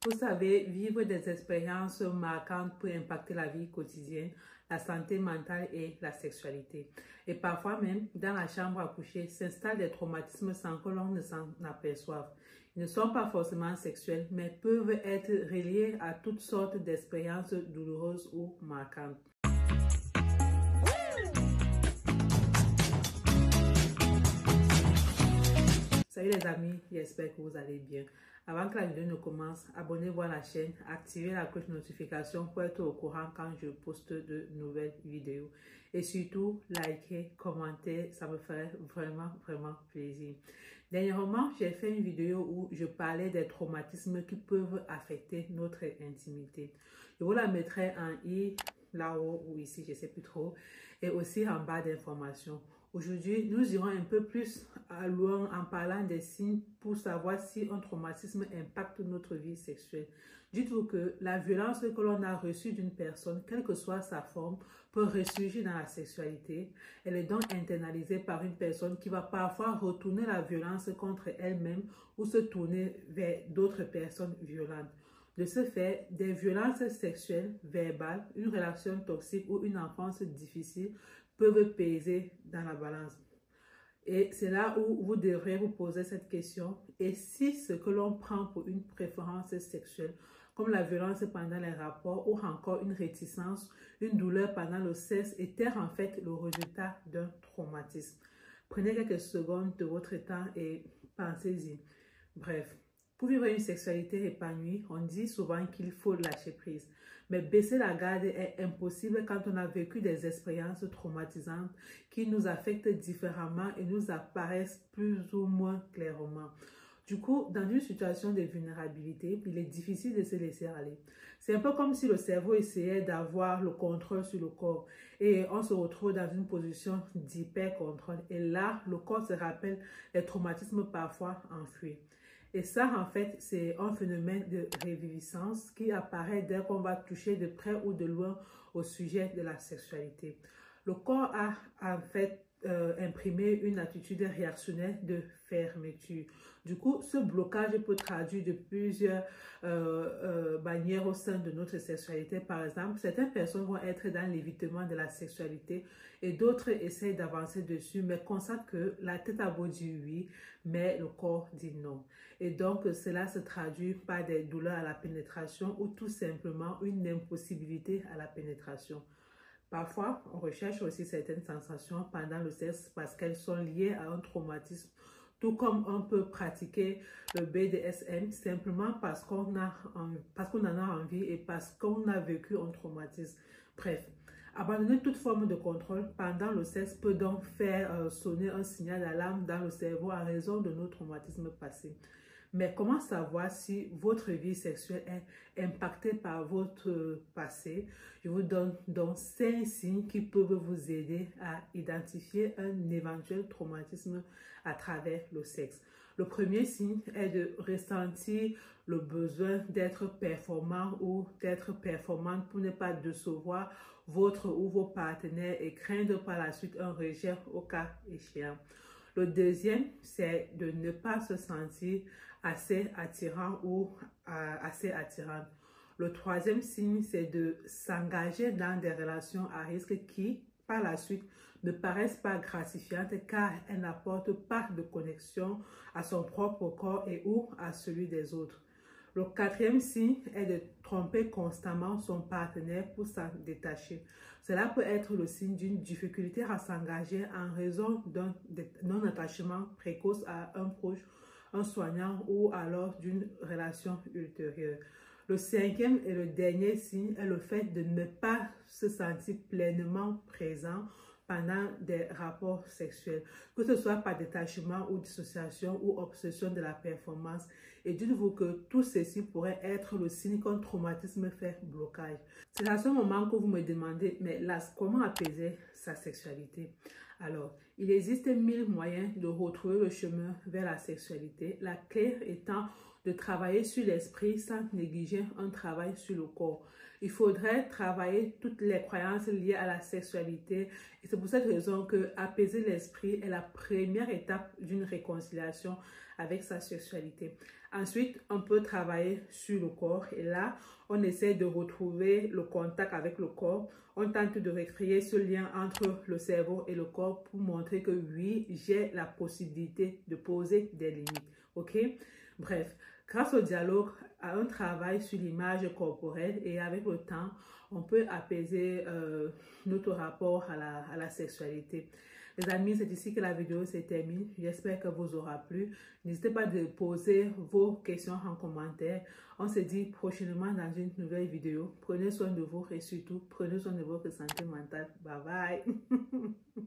Vous savez, vivre des expériences marquantes peut impacter la vie quotidienne, la santé mentale et la sexualité. Et parfois même, dans la chambre à coucher, s'installent des traumatismes sans que l'on ne s'en aperçoive. Ils ne sont pas forcément sexuels, mais peuvent être reliés à toutes sortes d'expériences douloureuses ou marquantes. Salut les amis, j'espère que vous allez bien. Avant que la vidéo ne commence, abonnez-vous à la chaîne, activez la cloche de notification pour être au courant quand je poste de nouvelles vidéos. Et surtout, likez, commentez, ça me ferait vraiment plaisir. Dernièrement, j'ai fait une vidéo où je parlais des traumatismes qui peuvent affecter notre intimité. Je vous la mettrai en i, là-haut ou ici, je ne sais plus trop, et aussi en bas d'informations. Aujourd'hui, nous irons un peu plus loin en parlant des signes pour savoir si un traumatisme impacte notre vie sexuelle. Dites-vous que la violence que l'on a reçue d'une personne, quelle que soit sa forme, peut ressurgir dans la sexualité. Elle est donc internalisée par une personne qui va parfois retourner la violence contre elle-même ou se tourner vers d'autres personnes violentes. De ce fait, des violences sexuelles, verbales, une relation toxique ou une enfance difficile peuvent peser dans la balance. Et c'est là où vous devrez vous poser cette question. Et si ce que l'on prend pour une préférence sexuelle, comme la violence pendant les rapports ou encore une réticence, une douleur pendant le sexe, était en fait le résultat d'un traumatisme? Prenez quelques secondes de votre temps et pensez-y. Bref. Pour vivre une sexualité épanouie, on dit souvent qu'il faut lâcher prise. Mais baisser la garde est impossible quand on a vécu des expériences traumatisantes qui nous affectent différemment et nous apparaissent plus ou moins clairement. Du coup, dans une situation de vulnérabilité, il est difficile de se laisser aller. C'est un peu comme si le cerveau essayait d'avoir le contrôle sur le corps et on se retrouve dans une position d'hyper-contrôle. Et là, le corps se rappelle les traumatismes parfois enfouis. Et ça, en fait, c'est un phénomène de réviviscence qui apparaît dès qu'on va toucher de près ou de loin au sujet de la sexualité. Le corps a en fait imprimé une attitude réactionnelle de fermeture. Du coup, ce blocage peut traduire de plusieurs manières au sein de notre sexualité. Par exemple, certaines personnes vont être dans l'évitement de la sexualité et d'autres essayent d'avancer dessus, mais constatent que la tête a beau dire oui, mais le corps dit non. Et donc, cela se traduit par des douleurs à la pénétration ou tout simplement une impossibilité à la pénétration. Parfois, on recherche aussi certaines sensations pendant le sexe parce qu'elles sont liées à un traumatisme, tout comme on peut pratiquer le BDSM simplement parce qu'on en a envie et parce qu'on a vécu un traumatisme. Bref, abandonner toute forme de contrôle pendant le sexe peut donc faire sonner un signal d'alarme dans le cerveau en raison de nos traumatismes passés. Mais comment savoir si votre vie sexuelle est impactée par votre passé? Je vous donne donc 5 signes qui peuvent vous aider à identifier un éventuel traumatisme à travers le sexe. Le premier signe est de ressentir le besoin d'être performant ou d'être performante pour ne pas décevoir votre ou vos partenaires et craindre par la suite un rejet au cas échéant. Le deuxième, c'est de ne pas se sentir assez attirant ou assez attirante. Le troisième signe, c'est de s'engager dans des relations à risque qui, par la suite, ne paraissent pas gratifiantes car elles n'apportent pas de connexion à son propre corps et ou à celui des autres. Le quatrième signe est de tromper constamment son partenaire pour s'en détacher. Cela peut être le signe d'une difficulté à s'engager en raison d'un non-attachement précoce à un proche, un soignant ou alors d'une relation ultérieure. Le cinquième et le dernier signe est le fait de ne pas se sentir pleinement présent pendant des rapports sexuels, que ce soit par détachement ou dissociation ou obsession de la performance. Et dites-vous que tout ceci pourrait être le signe qu'un traumatisme fait blocage. C'est à ce moment que vous me demandez, mais là, comment apaiser sa sexualité? Alors, il existe 1000 moyens de retrouver le chemin vers la sexualité, la clé étant de travailler sur l'esprit sans négliger un travail sur le corps. Il faudrait travailler toutes les croyances liées à la sexualité et c'est pour cette raison que apaiser l'esprit est la première étape d'une réconciliation avec sa sexualité. Ensuite, on peut travailler sur le corps et là, on essaie de retrouver le contact avec le corps. On tente de recréer ce lien entre le cerveau et le corps pour montrer que oui, j'ai la possibilité de poser des limites. OK? Bref, grâce au dialogue, à un travail sur l'image corporelle et avec le temps, on peut apaiser notre rapport à la sexualité. Les amis, c'est ici que la vidéo se termine. J'espère que vous aura plu. N'hésitez pas de poser vos questions en commentaire. On se dit prochainement dans une nouvelle vidéo. Prenez soin de vous et surtout, prenez soin de votre santé mentale. Bye bye.